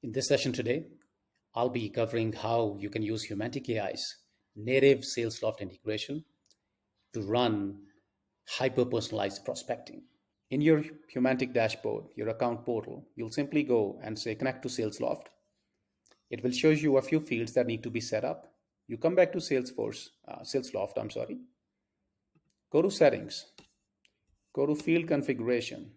In this session today, I'll be covering how you can use Humantic AI's native Salesloft integration to run hyper-personalized prospecting. In your Humantic dashboard, your account portal, you'll simply go and say connect to Salesloft. It will show you a few fields that need to be set up. You come back to Salesloft, go to settings, go to field configuration,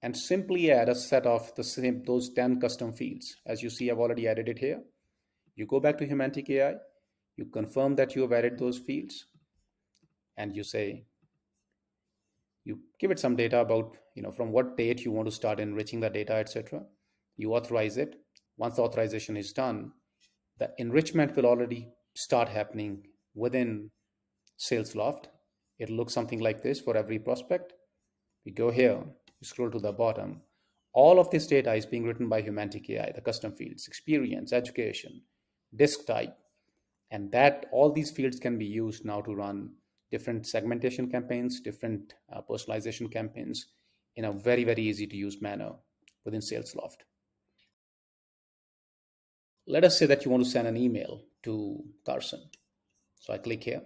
and simply add a set of those 10 custom fields. As you see, I've already added it here. You go back to Humantic AI, you confirm that you have added those fields, and you give it some data about, from what date you want to start enriching the data, etc. You authorize it. Once the authorization is done, the enrichment will already start happening within Salesloft. It'll look something like this for every prospect. We go here, you scroll to the bottom. All of this data is being written by Humantic AI, the custom fields, experience, education, disk type, and that all these fields can be used now to run different segmentation campaigns, different personalization campaigns in a very, very easy to use manner within Salesloft. Let us say that you want to send an email to Carson. So I click here,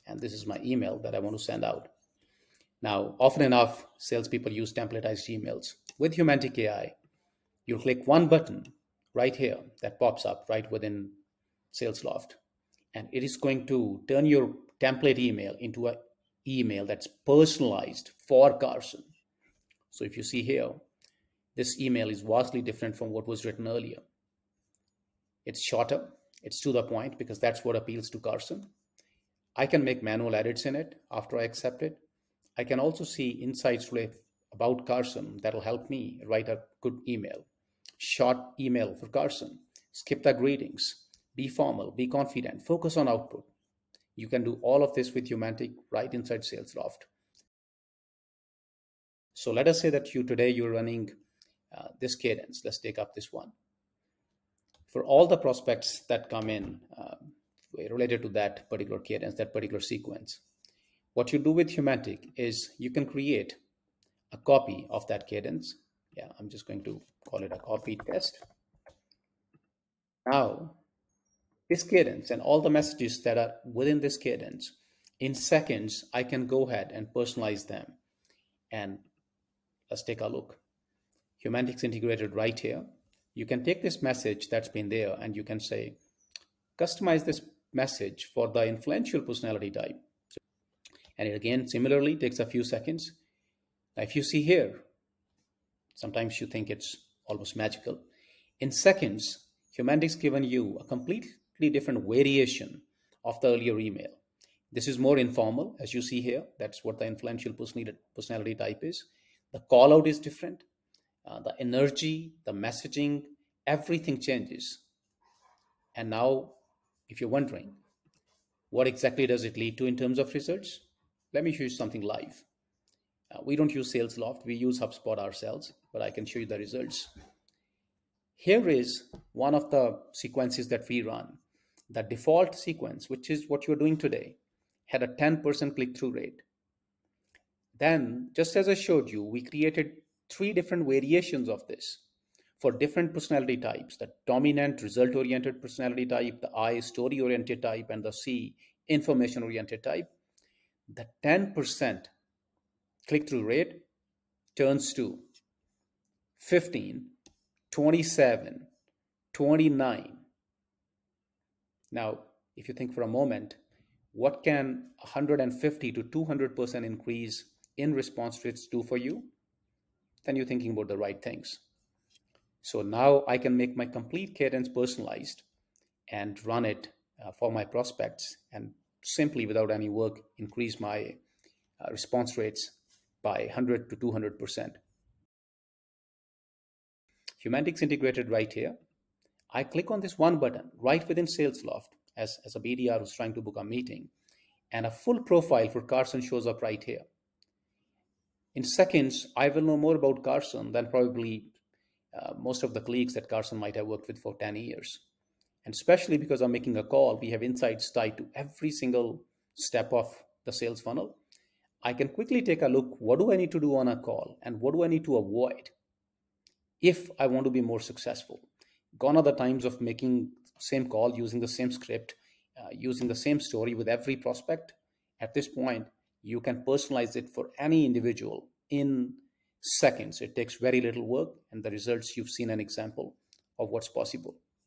and this is my email that I want to send out. Now, often enough, salespeople use templatized emails. With Humantic AI, you click one button right here that pops up right within Salesloft, and it is going to turn your template email into an email that's personalized for Carson. So if you see here, this email is vastly different from what was written earlier. It's shorter, it's to the point, because that's what appeals to Carson. I can make manual edits in it after I accept it. I can also see insights about Carson that'll help me write a good email. Short email for Carson. Skip the greetings. Be formal, be confident, focus on output. You can do all of this with Humantic right inside Salesloft. So let us say that you're running this cadence. Let's take up this one. For all the prospects that come in related to that particular cadence, that particular sequence, what you do with Humantic is you can create a copy of that cadence. Yeah, I'm just going to call it a copy test. Now, this cadence and all the messages that are within this cadence, in seconds, I can go ahead and personalize them. And let's take a look. Humantic's integrated right here. You can take this message that's been there and you can say, customize this message for the influential personality type. And it again, similarly, takes a few seconds. Now, if you see here, sometimes you think it's almost magical. In seconds, Humantic's given you a completely different variation of the earlier email. This is more informal, as you see here. That's what the influential personality type is. The call out is different. The energy, the messaging, everything changes. And now, if you're wondering, what exactly does it lead to in terms of results? Let me show you something live. We don't use Salesloft, we use HubSpot ourselves, but I can show you the results. Here is one of the sequences that we run. The default sequence, which is what you're doing today, had a 10% click-through rate. Then, just as I showed you, we created 3 different variations of this for different personality types: the dominant result-oriented personality type, the I story-oriented type, and the C information-oriented type. The 10% click-through rate turns to 15, 27, 29. Now, if you think for a moment, what can 150 to 200% increase in response rates do for you? Then you're thinking about the right things. So now I can make my complete cadence personalized and run it for my prospects, and simply without any work increase my response rates by 100 to 200%. Humantic's integrated right here. I click on this one button right within Salesloft as a BDR who's trying to book a meeting, and a full profile for Carson shows up right here. In seconds, I will know more about Carson than probably most of the colleagues that Carson might have worked with for 10 years. And especially because I'm making a call, we have insights tied to every single step of the sales funnel. I can quickly take a look, what do I need to do on a call and what do I need to avoid if I want to be more successful? Gone are the times of making same call using the same script, using the same story with every prospect. At this point, you can personalize it for any individual in seconds. It takes very little work, and the results, you've seen an example of what's possible.